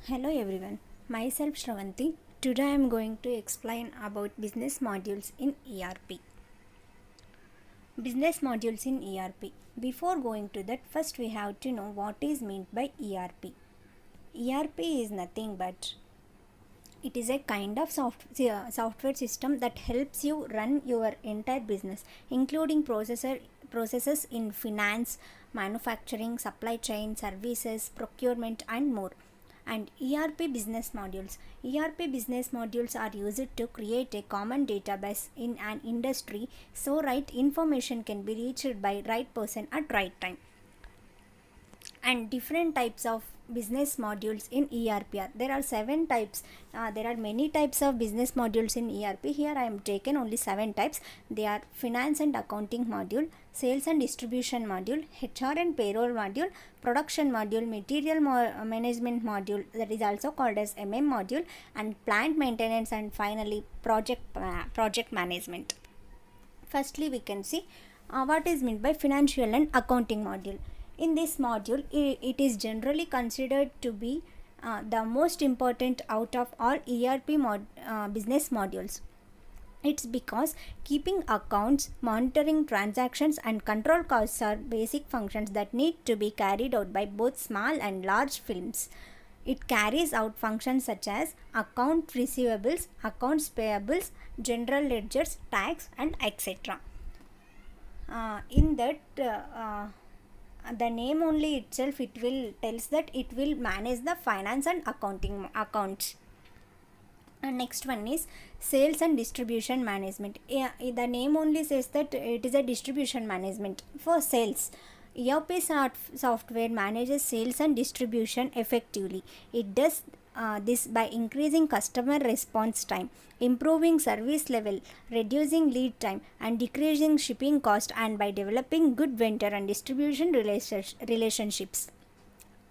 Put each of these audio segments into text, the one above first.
Hello everyone, myself Shravanti. Today I am going to explain about business modules in ERP. Business modules in ERP. Before going to that, first we have to know what is meant by ERP. ERP is nothing but it is a kind of software system that helps you run your entire business, including processes in finance, manufacturing, supply chain, services, procurement, and more. And ERP business modules. ERP business modules are used to create a common database in an industry so right information can be reached by right person at right time. And different types of business modules in ERP there are seven types. There are many types of business modules in ERP. Here I am taken only seven types. They are finance and accounting module, sales and distribution module, HR and payroll module, production module, material management module, that is also called as MM module, and plant maintenance, and finally project management. Firstly, we can see what is meant by financial and accounting module. In this module, it is generally considered to be the most important out of all ERP business modules. It's because keeping accounts, monitoring transactions, and control costs are basic functions that need to be carried out by both small and large firms. It carries out functions such as account receivables, accounts payables, general ledgers, tax, and etc. In that the name only itself it will tells that it will manage the finance and accounting accounts. And next one is sales and distribution management. The name only says that it is a distribution management for sales. ERP software manages sales and distribution effectively. It does this by increasing customer response time, improving service level, reducing lead time, and decreasing shipping cost, and by developing good vendor and distribution relationships.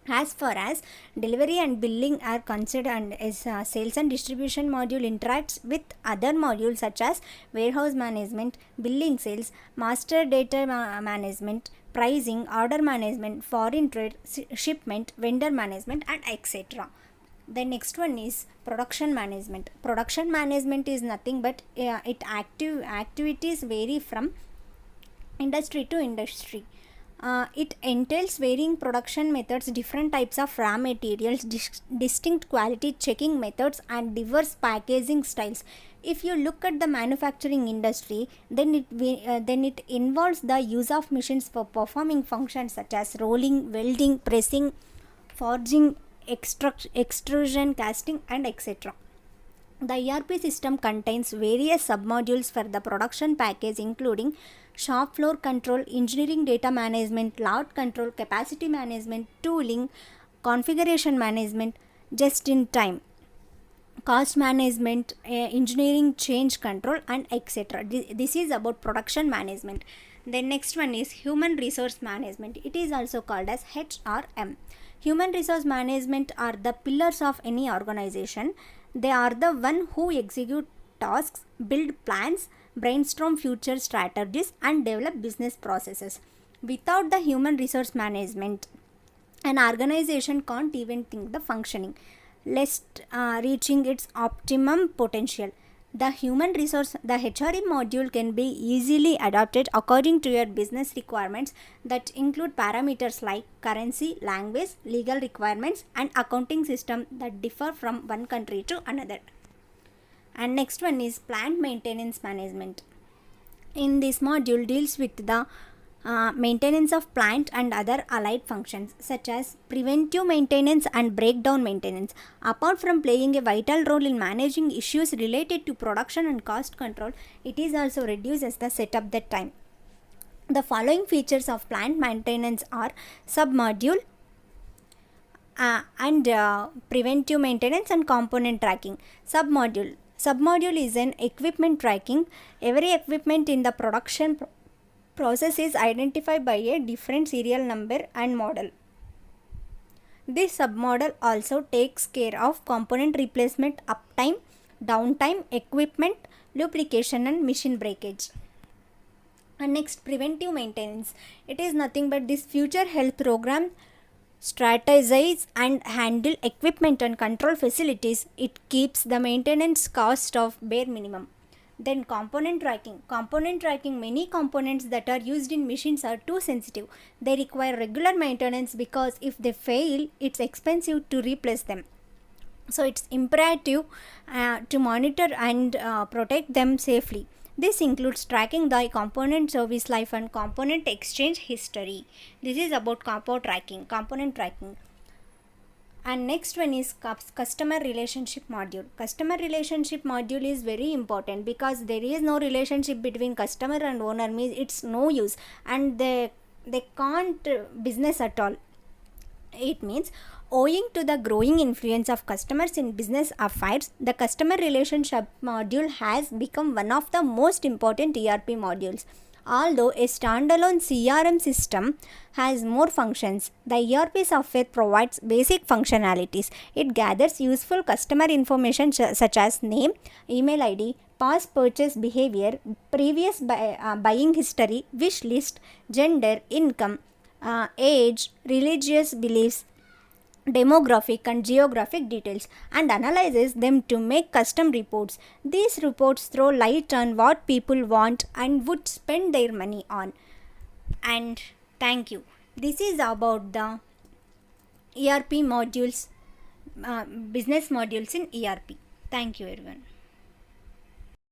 As far as delivery and billing are considered, as sales and distribution module interacts with other modules such as warehouse management, billing, sales, master data management, pricing, order management, foreign trade, shipment, vendor management, and etc. The next one is production management. Production management is nothing but activities vary from industry to industry. It entails varying production methods, different types of raw materials, distinct quality checking methods, and diverse packaging styles. If you look at the manufacturing industry, then it involves the use of machines for performing functions such as rolling, welding, pressing, forging, extrusion, casting, and etc. The ERP system contains various submodules for the production package, including shop floor control, engineering data management, lot control, capacity management, tooling, configuration management, just in time, cost management, engineering change control, and etc. This is about production management. The next one is human resource management. It is also called as HRM. Human resource management are the pillars of any organization. They are the one who execute tasks, build plans, brainstorm future strategies, and develop business processes. Without the human resource management, an organization can't even think the functioning, lest reaching its optimum potential. The HRM module can be easily adapted according to your business requirements that include parameters like currency, language, legal requirements, and accounting system that differ from one country to another. And next one is plant maintenance management. In this module deals with the maintenance of plant and other allied functions such as preventive maintenance and breakdown maintenance. Apart from playing a vital role in managing issues related to production and cost control, it is also reduces the setup that time. The following features of plant maintenance are submodule and preventive maintenance and component tracking. Submodule is an equipment tracking. Every equipment in the production process is identified by a different serial number and model. This submodel also takes care of component replacement, uptime, downtime, equipment, lubrication, and machine breakage. And next, preventive maintenance. It is nothing but this future health program strategize and handle equipment and control facilities. It keeps the maintenance cost of bare minimum. Then component tracking. Component tracking, many components that are used in machines are too sensitive. They require regular maintenance because if they fail, it's expensive to replace them. So it's imperative to monitor and protect them safely. This includes tracking the component service life and component exchange history. This is about component tracking. And next one is customer relationship module. Customer relationship module is very important because there is no relationship between customer and owner, means it's no use, and they can't business at all. It means, owing to the growing influence of customers in business affairs, the customer relationship module has become one of the most important ERP modules. Although a standalone CRM system has more functions, the ERP software provides basic functionalities. It gathers useful customer information such as name, email ID, past purchase behavior, previous buying history, wish list, gender, income, age, religious beliefs, demographic and geographic details, and analyzes them to make custom reports. These reports throw light on what people want and would spend their money on. And thank you. This is about the ERP modules, business modules in ERP. Thank you, everyone.